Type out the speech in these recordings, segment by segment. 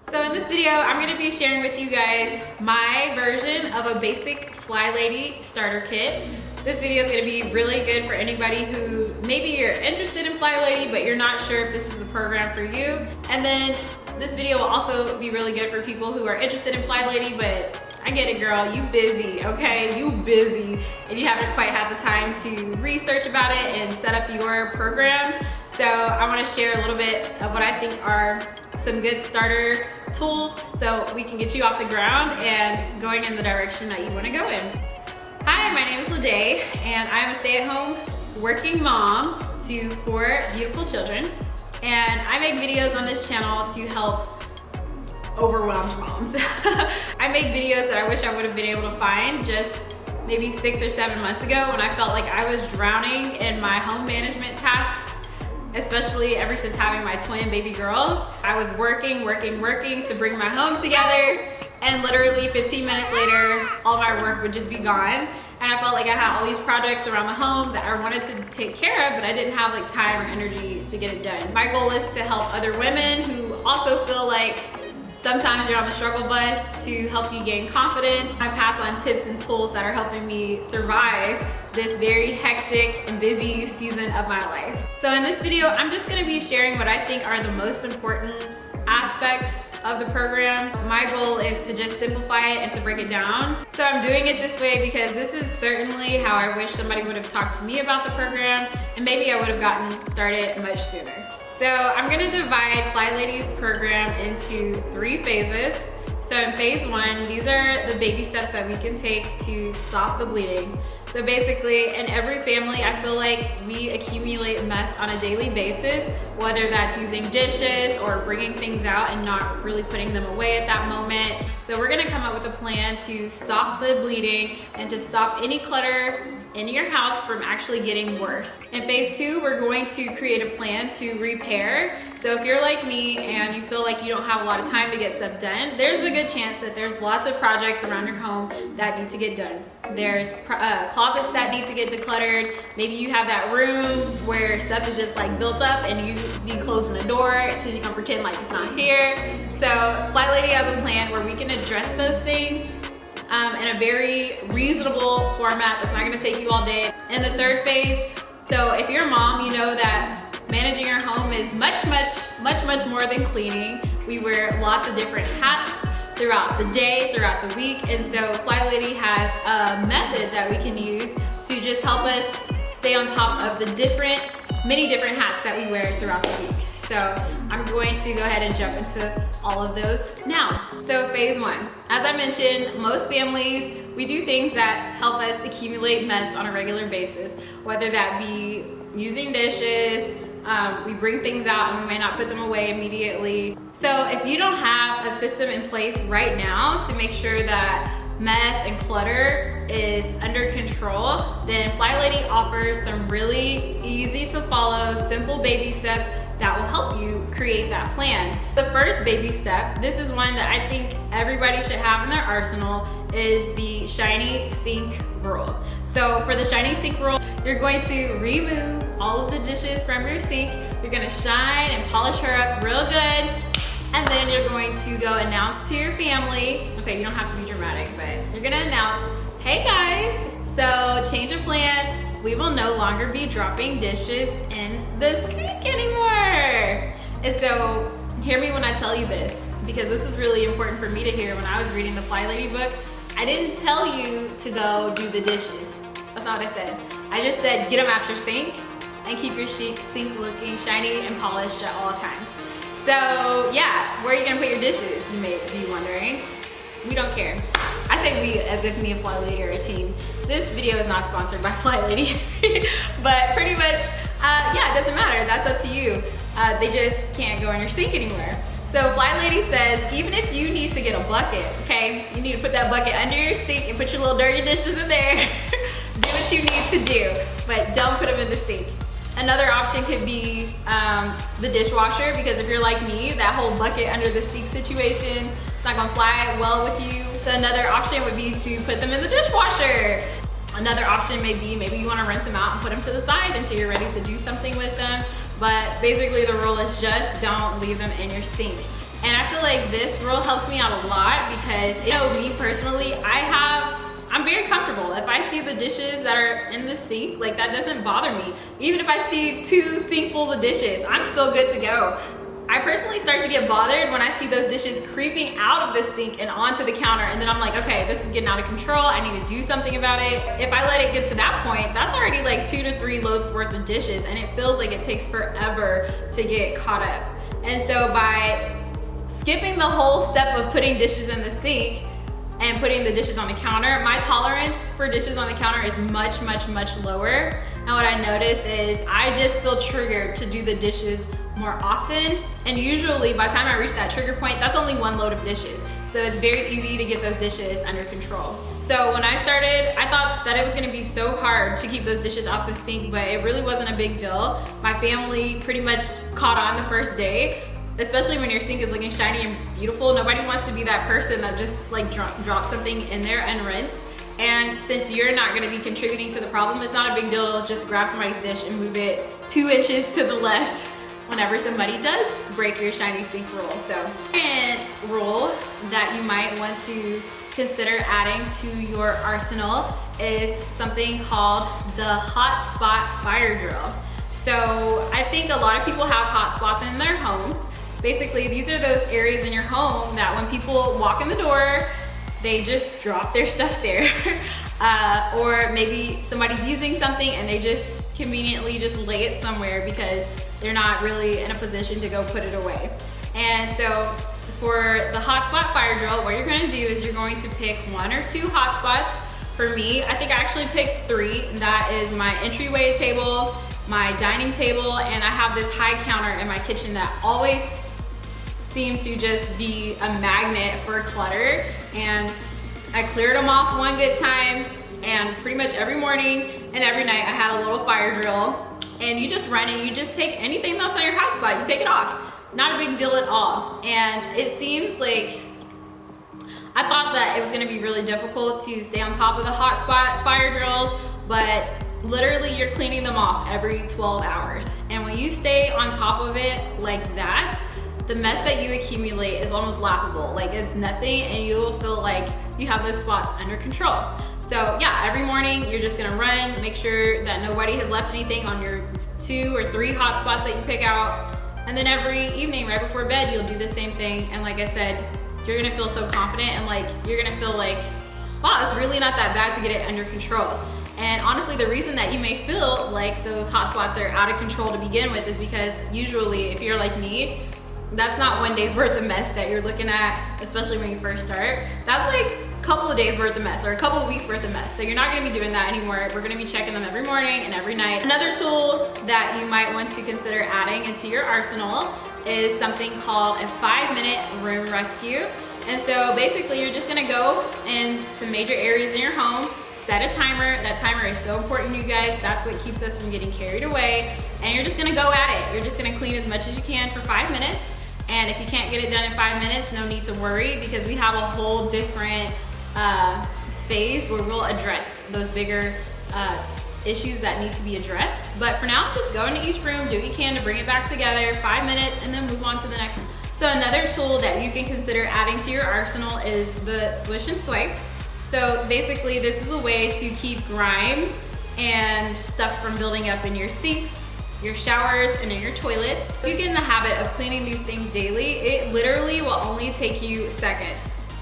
So in this video, I'm going to be sharing with you guys my version of a basic Flylady Starter kit. This video is going to be really good for anybody who maybe you're interested in Flylady, but you're not sure if this is the program for you. And then this video will also be really good for people who are interested in Flylady, but I get it, girl, you busy, okay? You busy, and you haven't quite had the time to research about it and set up your program. So I want to share a little bit of what I think are some good starter tools so we can get you off the ground and going in the direction that you want to go in. Hi, my name is Flylady, and I'm a stay-at-home working mom to 4 beautiful children. And I make videos on this channel to help overwhelmed moms. I make videos that I wish I would have been able to find just maybe 6 or 7 months ago when I felt like I was drowning in my home management tasks, especially ever since having my twin baby girls. I was working to bring my home together, and literally 15 minutes later, all my work would just be gone. And I felt like I had all these projects around the home that I wanted to take care of, but I didn't have like time or energy to get it done. My goal is to help other women who also feel like sometimes you're on the struggle bus, to help you gain confidence. I pass on tips and tools that are helping me survive this very hectic and busy season of my life. So in this video, I'm just gonna be sharing what I think are the most important aspects of the program. My goal is to just simplify it and to break it down. So I'm doing it this way because this is certainly how I wish somebody would have talked to me about the program, and maybe I would have gotten started much sooner. So I'm gonna divide Flylady's program into 3 phases. So in phase 1, these are the baby steps that we can take to stop the bleeding. So basically, in every family, I feel like we accumulate mess on a daily basis, whether that's using dishes or bringing things out and not really putting them away at that moment. So we're gonna come up with a plan to stop the bleeding and to stop any clutter in your house from actually getting worse. In phase 2, we're going to create a plan to repair. So if you're like me and you feel like you don't have a lot of time to get stuff done, there's a good chance that there's lots of projects around your home that need to get done. There's closets that need to get decluttered. Maybe you have that room where stuff is just like built up and you be closing the door because you're gonna pretend like it's not here. So Flylady has a plan where we can address those things in a very reasonable format that's not gonna take you all day. In the 3rd phase, so if you're a mom, you know that managing your home is much more than cleaning. We wear lots of different hats throughout the day, throughout the week, and so Flylady has a method that we can use to just help us stay on top of the many different hats that we wear throughout the week. So I'm going to go ahead and jump into all of those now. So phase 1, as I mentioned, most families, we do things that help us accumulate mess on a regular basis, whether that be using dishes, we bring things out and we may not put them away immediately. So if you don't have a system in place right now to make sure that mess and clutter is under control, then Flylady offers some really easy to follow, simple baby steps that will help you create that plan. The first baby step, this is one that I think everybody should have in their arsenal, is the shiny sink rule. So for the shiny sink rule, you're going to remove all of the dishes from your sink. You're gonna shine and polish her up real good. And then you're going to go announce to your family, okay, you don't have to be dramatic, but you're gonna announce, hey guys, so change of plan, we will no longer be dropping dishes in the sink anymore. And so hear me when I tell you this, because this is really important for me to hear. When I was reading the Flylady book, I didn't tell you to go do the dishes. That's not what I said. I just said get them out your sink and keep your sink looking shiny and polished at all times. So yeah, where are you gonna put your dishes, you may be wondering. We don't care. I say we as if me and Flylady are a team. This video is not sponsored by Flylady, but pretty much, yeah, it doesn't matter. That's up to you. They just can't go in your sink anymore. So Flylady says, even if you need to get a bucket, okay, you need to put that bucket under your sink and put your little dirty dishes in there. Do what you need to do, but don't put them in the sink. Another option could be the dishwasher, because if you're like me, that whole bucket under the sink situation, it's not gonna fly well with you. So another option would be to put them in the dishwasher. Another option may be maybe you wanna rinse them out and put them to the side until you're ready to do something with them. But basically the rule is just don't leave them in your sink. And I feel like this rule helps me out a lot because, you know, me personally, I'm very comfortable. If I see the dishes that are in the sink, like that doesn't bother me. Even if I see 2 sinkfuls of dishes, I'm still good to go. I personally start to get bothered when I see those dishes creeping out of the sink and onto the counter, and then I'm like, okay, this is getting out of control. I need to do something about it. If I let it get to that point, that's already like 2 to 3 loads worth of dishes, and it feels like it takes forever to get caught up. And so by skipping the whole step of putting dishes in the sink and putting the dishes on the counter, my tolerance for dishes on the counter is much, much, much lower. And what I notice is I just feel triggered to do the dishes more often. And usually by the time I reach that trigger point, that's only 1 load of dishes. So it's very easy to get those dishes under control. So when I started, I thought that it was gonna be so hard to keep those dishes off the sink, but it really wasn't a big deal. My family pretty much caught on the first day, especially when your sink is looking shiny and beautiful. Nobody wants to be that person that just like drops something in there unrinsed. And since you're not gonna be contributing to the problem, it's not a big deal to just grab somebody's dish and move it 2 inches to the left whenever somebody does break your shiny sink rule. So, and rule that you might want to consider adding to your arsenal is something called the hot spot fire drill. So I think a lot of people have hot spots in their homes. Basically, these are those areas in your home that when people walk in the door, they just drop their stuff there. Or maybe somebody's using something and they just conveniently just lay it somewhere because they're not really in a position to go put it away. And so for the hotspot fire drill, what you're gonna do is you're going to pick 1 or 2 hotspots. For me, I think I actually picked 3. That is my entryway table, my dining table, and I have this high counter in my kitchen that always seems to just be a magnet for clutter. And I cleared them off one good time, and pretty much every morning and every night I had a little fire drill. And you just run and you just take anything that's on your hotspot, you take it off. Not a big deal at all. And it seems like, I thought that it was gonna be really difficult to stay on top of the hotspot fire drills, but literally you're cleaning them off every 12 hours. And when you stay on top of it like that, the mess that you accumulate is almost laughable. Like it's nothing, and you will feel like you have those spots under control. So yeah, every morning you're just gonna run, make sure that nobody has left anything on your 2 or 3 hot spots that you pick out. And then every evening right before bed, you'll do the same thing. And like I said, you're gonna feel so confident, and like you're gonna feel like, wow, it's really not that bad to get it under control. And honestly, the reason that you may feel like those hot spots are out of control to begin with is because usually if you're like me, that's not 1 day's worth of mess that you're looking at, especially when you first start. That's like a couple of days worth of mess or a couple of weeks worth of mess. So you're not gonna be doing that anymore. We're gonna be checking them every morning and every night. Another tool that you might want to consider adding into your arsenal is something called a 5-minute room rescue. And so basically you're just gonna go in some major areas in your home, set a timer. That timer is so important, you guys. That's what keeps us from getting carried away. And you're just gonna go at it. You're just gonna clean as much as you can for 5 minutes. And if you can't get it done in 5 minutes, no need to worry, because we have a whole different phase where we'll address those bigger issues that need to be addressed. But for now, just go into each room, do what you can to bring it back together, 5 minutes, and then move on to the next one. So another tool that you can consider adding to your arsenal is the swish and swipe. So basically, this is a way to keep grime and stuff from building up in your sinks, your showers, and in your toilets. If you get in the habit of cleaning these things daily, it literally will only take you seconds.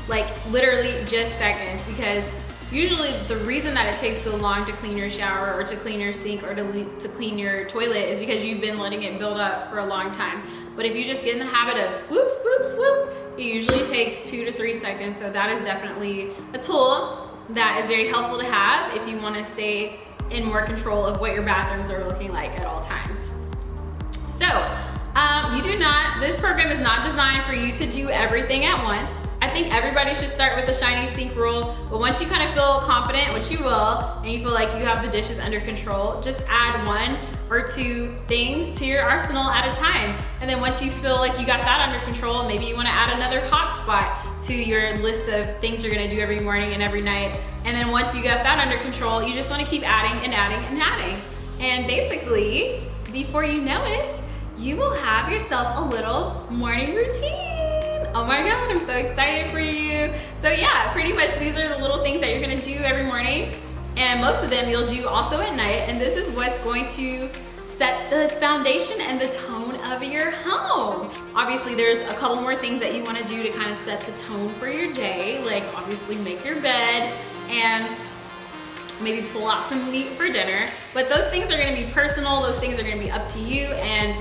Like literally just seconds, because usually the reason that it takes so long to clean your shower or to clean your sink or to clean your toilet is because you've been letting it build up for a long time. But if you just get in the habit of swoop, swoop, swoop, it usually takes 2 to 3 seconds. So that is definitely a tool that is very helpful to have if you want to stay in more control of what your bathrooms are looking like at all times. So this program is not designed for you to do everything at once. I think everybody should start with the shiny sink rule, but once you kind of feel confident, which you will, and you feel like you have the dishes under control, just add 1 or 2 things to your arsenal at a time. And then once you feel like you got that under control, maybe you want to add another hot spot to your list of things you're going to do every morning and every night. And then once you got that under control, you just want to keep adding and adding and adding. And basically, before you know it, you will have yourself a little morning routine. Oh my God, I'm so excited for you. So yeah, pretty much these are the little things that you're gonna do every morning. And most of them you'll do also at night. And this is what's going to set the foundation and the tone of your home. Obviously, there's a couple more things that you wanna do to kind of set the tone for your day. Like obviously make your bed and maybe pull out some meat for dinner. But those things are gonna be personal. Those things are gonna be up to you. And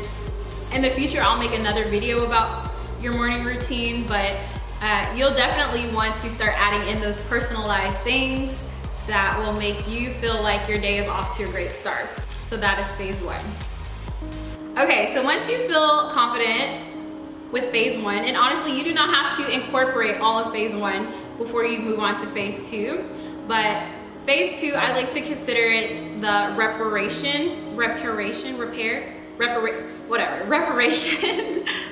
in the future, I'll make another video about your morning routine, but you'll definitely want to start adding in those personalized things that will make you feel like your day is off to a great start. So that is phase one. Okay, so once you feel confident with phase one, and honestly, you do not have to incorporate all of phase one before you move on to phase two, but phase two, I like to consider it the reparation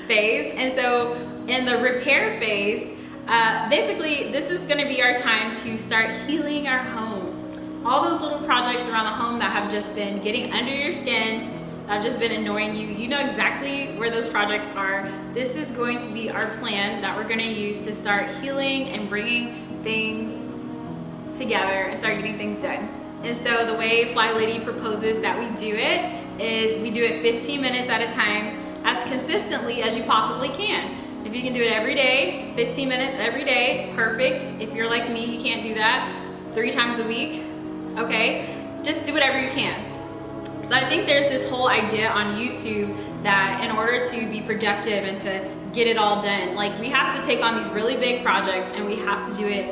phase. And so in the repair phase, basically this is gonna be our time to start healing our home. All those little projects around the home that have just been getting under your skin, that have just been annoying you, you know exactly where those projects are. This is going to be our plan that we're gonna use to start healing and bringing things together and start getting things done. And so the way Flylady proposes that we do it is we do it 15 minutes at a time, as consistently as you possibly can. If you can do it every day, 15 minutes every day, perfect. If you're like me, you can't do that 3 times a week, okay? Just do whatever you can. So I think there's this whole idea on YouTube that in order to be productive and to get it all done, like we have to take on these really big projects and we have to do it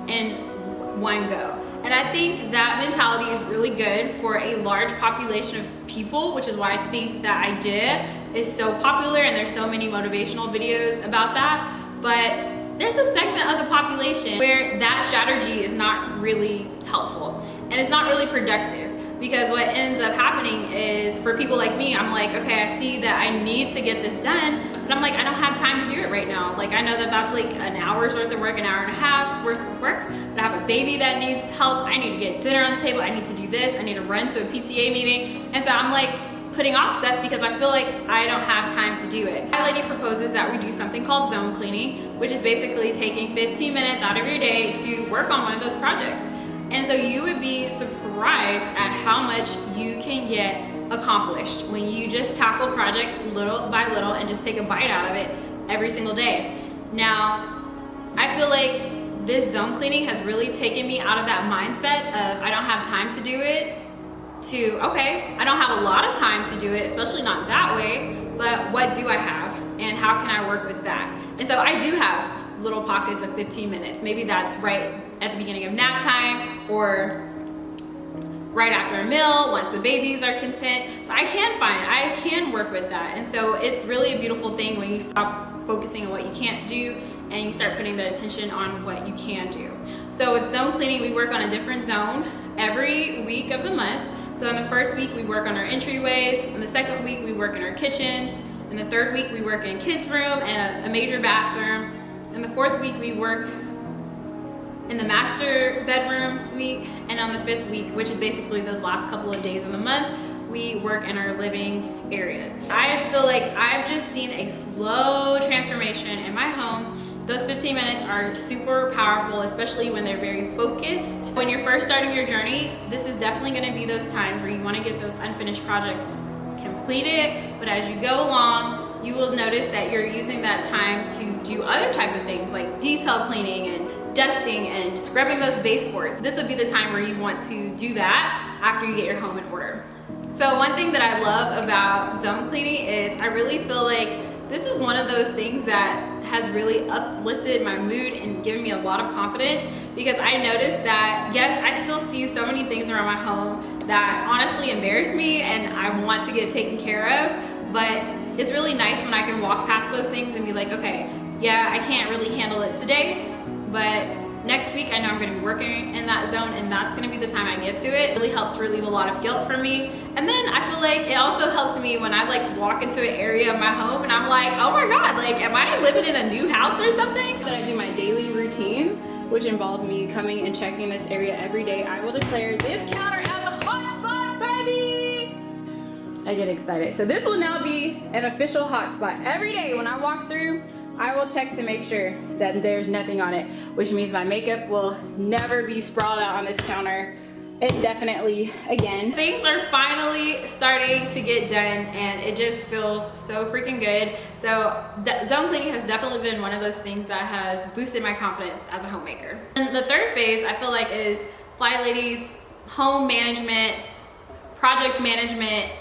in one go. And I think that mentality is really good for a large population of people, which is why I think that idea is so popular and there's so many motivational videos about that. But there's a segment of the population where that strategy is not really helpful and it's not really productive, because what ends up happening is for people like me, I'm like, okay, I see that I need to get this done, but I'm like, I don't have time to do it right now. Like I know that that's like an hour's worth of work, an hour and a half's worth of work, but I have a baby that needs help. I need to get dinner on the table. I need to do this. I need to run to a PTA meeting. And so I'm like putting off stuff because I feel like I don't have time to do it. Flylady proposes that we do something called zone cleaning, which is basically taking 15 minutes out of your day to work on one of those projects. And so you would be surprised at how much you can get accomplished when you just tackle projects little by little and just take a bite out of it every single day. Now, I feel like this zone cleaning has really taken me out of that mindset of I don't have time to do it to, okay, I don't have a lot of time to do it, especially not that way, but what do I have and how can I work with that? And so I do have little pockets of 15 minutes. Maybe that's right at the beginning of nap time or right after a meal, once the babies are content. So I can work with that. And so it's really a beautiful thing when you stop focusing on what you can't do and you start putting the attention on what you can do. So with zone cleaning, we work on a different zone every week of the month. So in the first week, we work on our entryways. In the second week, we work in our kitchens. In the third week, we work in kids' room and a major bathroom. In the fourth week, we work in the master bedroom suite. And on the fifth week, which is basically those last couple of days of the month, we work in our living areas. I feel like I've just seen a slow transformation in my home. Those 15 minutes are super powerful, especially when they're very focused. When you're first starting your journey, this is definitely gonna be those times where you wanna get those unfinished projects completed, but as you go along, you will notice that you're using that time to do other type of things like detail cleaning and dusting and scrubbing those baseboards. This would be the time where you want to do that after you get your home in order. So one thing that I love about zone cleaning is I really feel like this is one of those things that has really uplifted my mood and given me a lot of confidence, because I noticed that, yes, I still see so many things around my home that honestly embarrass me and I want to get taken care of, but it's really nice when I can walk past those things and be like, okay, yeah, I can't really handle it today, but next week I know I'm gonna be working in that zone and that's gonna be the time I get to it. It really helps relieve a lot of guilt for me. And then I feel like it also helps me when I like walk into an area of my home and I'm like, oh my God, like am I living in a new house or something? That I do my daily routine, which involves me coming and checking this area every day. I will declare this counter as a hot spot, baby! I get excited. So this will now be an official hot spot. Every day when I walk through, I will check to make sure that there's nothing on it, which means my makeup will never be sprawled out on this counter indefinitely again. Things are finally starting to get done and it just feels so freaking good. So zone cleaning has definitely been one of those things that has boosted my confidence as a homemaker. And the third phase I feel like is Flylady's home management, project management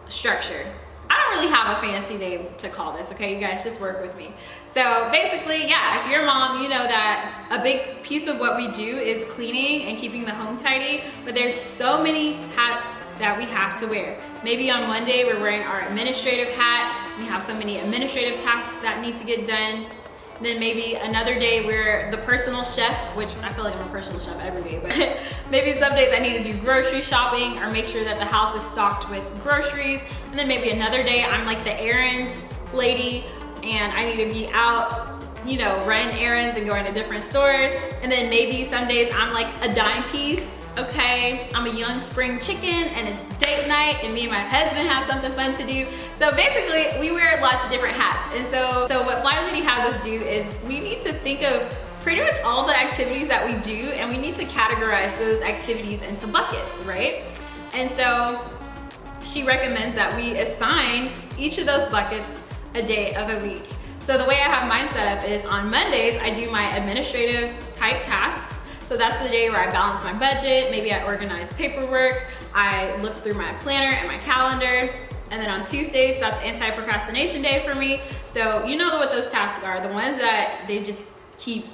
structure. I don't really have a fancy name to call this, okay? You guys just work with me. So basically, yeah, if you're a mom, you know that a big piece of what we do is cleaning and keeping the home tidy, but there's so many hats that we have to wear. Maybe on one day we're wearing our administrative hat. We have so many administrative tasks that need to get done. Then maybe another day we're the personal chef, which I feel like I'm a personal chef every day, but maybe some days I need to do grocery shopping or make sure that the house is stocked with groceries. And then maybe another day I'm like the errand lady and I need to be out, you know, running errands and going to different stores. And then maybe some days I'm like a dime piece. Okay, I'm a young spring chicken and it's date night and me and my husband have something fun to do. So basically we wear lots of different hats. And so what Flylady has us do is we need to think of pretty much all the activities that we do and we need to categorize those activities into buckets, right? And so she recommends that we assign each of those buckets a day of the week. So the way I have mine set up is on Mondays, I do my administrative type tasks. So that's the day where I balance my budget, maybe I organize paperwork, I look through my planner and my calendar. And then on Tuesdays, that's anti-procrastination day for me. So you know what those tasks are, the ones that they just keep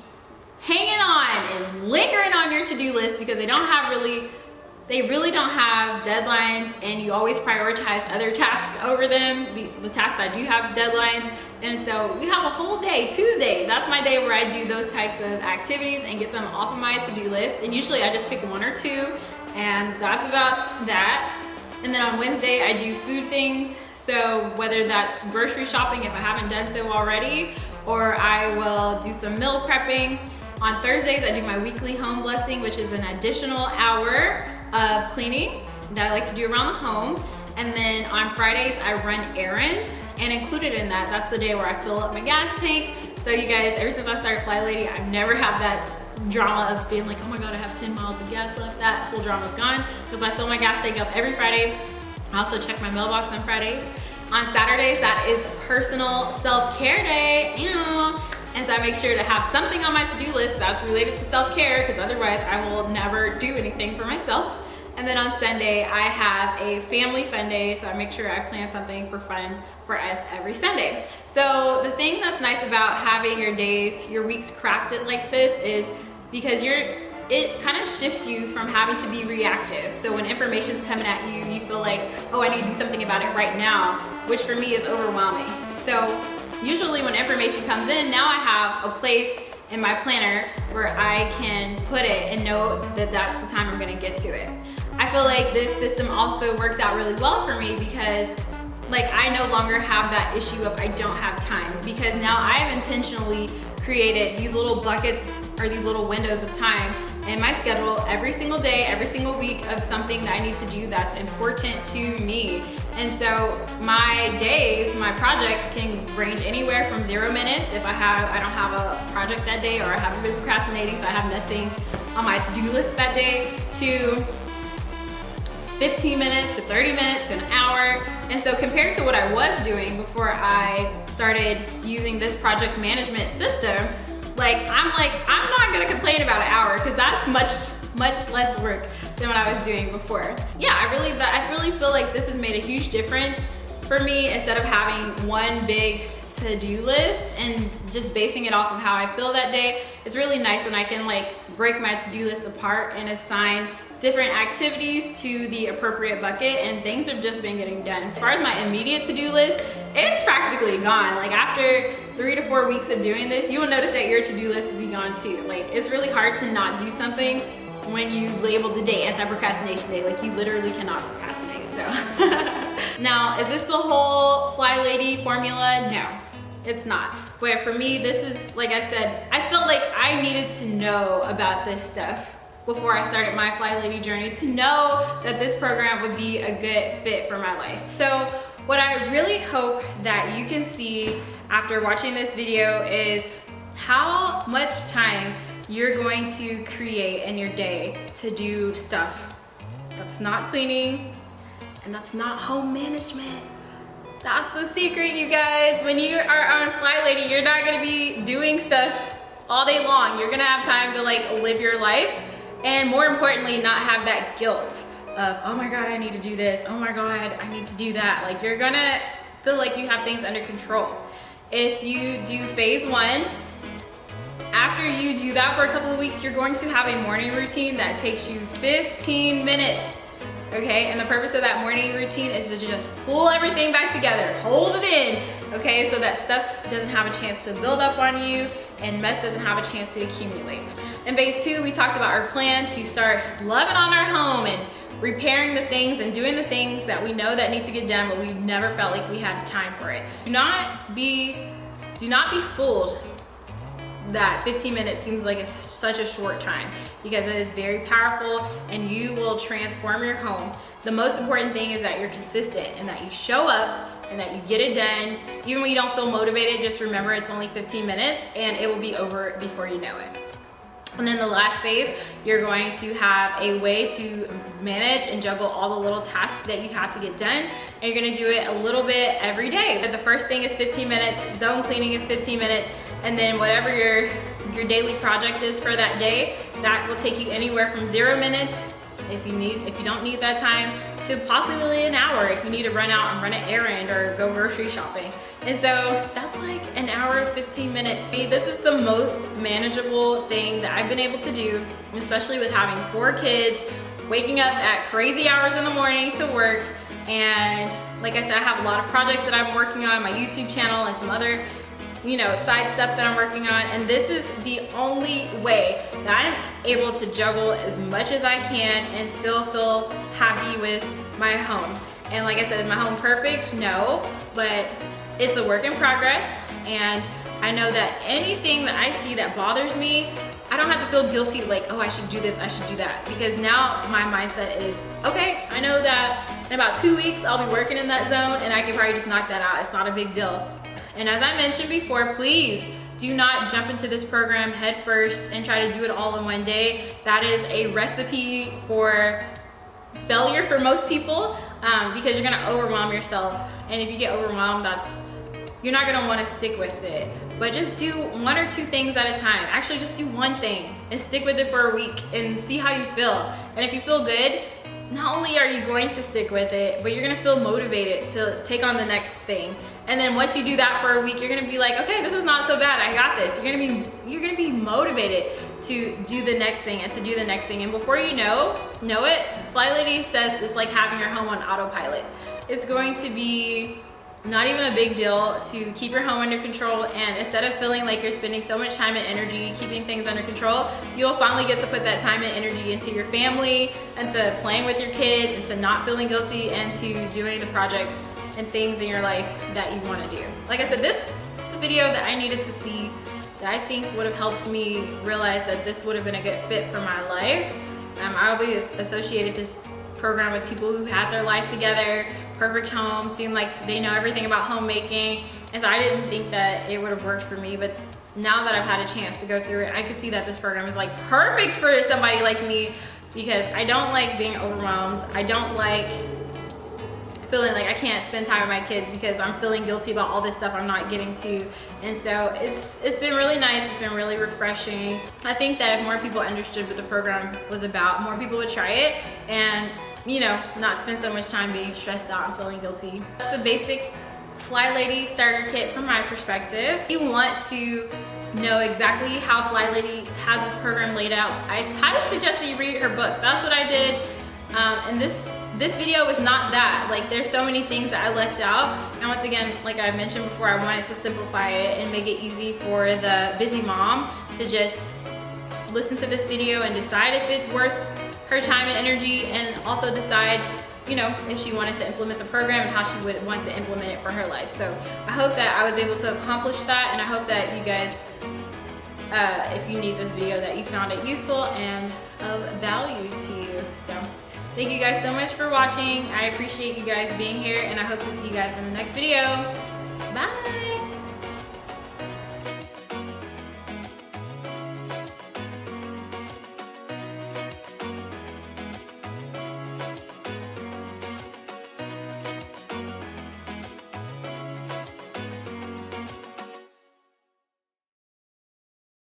hanging on and lingering on your to-do list because they really don't have deadlines and you always prioritize other tasks over them, the tasks that do have deadlines. And so we have a whole day, Tuesday, that's my day where I do those types of activities and get them off of my to-do list. And usually I just pick one or two and that's about that. And then on Wednesday I do food things. So whether that's grocery shopping if I haven't done so already, or I will do some meal prepping. On Thursdays I do my weekly home blessing, which is an additional hour of cleaning that I like to do around the home. And then on Fridays I run errands, and included in that, that's the day where I fill up my gas tank. So you guys, ever since I started Flylady, I've never had that drama of being like, oh my God, I have 10 miles of gas left. That whole drama's gone because I fill my gas tank up every Friday. I also check my mailbox on Fridays. On Saturdays, that is personal self-care day. And so I make sure to have something on my to-do list that's related to self-care because otherwise I will never do anything for myself. And then on Sunday, I have a family fun day, so I make sure I plan something for fun for us every Sunday. So the thing that's nice about having your days, your weeks crafted like this is because it kind of shifts you from having to be reactive. So when information's coming at you, you feel like, oh, I need to do something about it right now, which for me is overwhelming. So usually when information comes in, now I have a place in my planner where I can put it and know that that's the time I'm gonna get to it. I feel like this system also works out really well for me because like I no longer have that issue of I don't have time, because now I have intentionally created these little buckets or these little windows of time in my schedule every single day, every single week of something that I need to do that's important to me. And so my days, my projects can range anywhere from 0 minutes if I don't have a project that day or I haven't been procrastinating so I have nothing on my to-do list that day, to 15 minutes to 30 minutes to an hour. And so compared to what I was doing before I started using this project management system, I'm not gonna complain about an hour because that's much less work than what I was doing before. Yeah, I really feel like this has made a huge difference for me. Instead of having one big to-do list and just basing it off of how I feel that day, it's really nice when I can break my to-do list apart and assign different activities to the appropriate bucket, and things have just been getting done. As far as my immediate to-do list, it's practically gone. After 3 to 4 weeks of doing this, you will notice that your to-do list will be gone too. It's really hard to not do something when you label the day anti-procrastination day. You literally cannot procrastinate, so. Now, is this the whole Flylady formula? No, it's not. But for me, this is, like I said, I felt like I needed to know about this stuff before I started my Flylady journey to know that this program would be a good fit for my life. So What I really hope that you can see after watching this video is how much time you're going to create in your day to do stuff that's not cleaning and that's not home management. That's the secret, you guys. When you are on Flylady, you're not gonna be doing stuff all day long. You're gonna have time to like live your life, and more importantly, not have that guilt of, oh my God, I need to do this. Oh my God, I need to do that. Like, you're gonna feel like you have things under control. If you do phase one, after you do that for a couple of weeks, you're going to have a morning routine that takes you 15 minutes. Okay, and the purpose of that morning routine is to just pull everything back together, hold it in, okay, so that stuff doesn't have a chance to build up on you and mess doesn't have a chance to accumulate. In phase two, we talked about our plan to start loving on our home and repairing the things and doing the things that we know that need to get done, but we never felt like we had time for it. Do not be fooled that 15 minutes seems like it's such a short time, because it is very powerful and you will transform your home. The most important thing is that you're consistent and that you show up and that you get it done. Even when you don't feel motivated, just remember it's only 15 minutes and it will be over before you know it. And then the last phase, you're going to have a way to manage and juggle all the little tasks that you have to get done. And you're gonna do it a little bit every day. But the first thing is 15 minutes, zone cleaning is 15 minutes, and then whatever your daily project is for that day, that will take you anywhere from 0 minutes if you don't need that time, to possibly an hour if you need to run out and run an errand or go grocery shopping. And so that's like an hour, 15 minutes. See, this is the most manageable thing that I've been able to do, especially with having 4 kids, waking up at crazy hours in the morning to work. And like I said, I have a lot of projects that I'm working on, my YouTube channel and some other side stuff that I'm working on, and this is the only way that I'm able to juggle as much as I can and still feel happy with my home. And like I said, is my home perfect? No, but it's a work in progress, and I know that anything that I see that bothers me, I don't have to feel guilty like, oh, I should do this, I should do that, because now my mindset is, okay, I know that in about 2 weeks I'll be working in that zone and I can probably just knock that out. It's not a big deal. And as I mentioned before, please do not jump into this program head first and try to do it all in one day. That is a recipe for failure for most people, because you're gonna overwhelm yourself. And if you get overwhelmed, you're not gonna wanna stick with it. But just do 1 or 2 things at a time. Actually, just do one thing and stick with it for a week and see how you feel. And if you feel good, not only are you going to stick with it, but you're gonna feel motivated to take on the next thing. And then once you do that for a week, you're gonna be like, okay, this is not so bad, I got this. You're gonna be motivated to do the next thing and to do the next thing. And before you know it, Flylady says it's like having your home on autopilot. It's going to be not even a big deal to keep your home under control, and instead of feeling like you're spending so much time and energy keeping things under control, you'll finally get to put that time and energy into your family and to playing with your kids and to not feeling guilty and to doing the projects and things in your life that you want to do. Like I said, this is the video that I needed to see that I think would have helped me realize that this would have been a good fit for my life. I always associated this program with people who had their life together, perfect home, seemed like they know everything about homemaking, and so I didn't think that it would have worked for me. But now that I've had a chance to go through it, I can see that this program is like perfect for somebody like me, because I don't like being overwhelmed. I don't like feeling like I can't spend time with my kids because I'm feeling guilty about all this stuff I'm not getting to. And so it's been really nice. It's been really refreshing. I think that if more people understood what the program was about, more people would try it and not spend so much time being stressed out and feeling guilty. That's the basic Flylady Starter Kit from my perspective. If you want to know exactly how Flylady has this program laid out, I highly suggest that you read her book. That's what I did. And this video is not that. Like, there's so many things that I left out. And once again, like I mentioned before, I wanted to simplify it and make it easy for the busy mom to just listen to this video and decide if it's worth her time and energy, and also decide if she wanted to implement the program and how she would want to implement it for her life. So I hope that I was able to accomplish that, and I hope that you guys, if you need this video, that you found it useful and of value to you. So Thank you guys so much for watching. I appreciate you guys being here, and I hope to see you guys in the next video. Bye.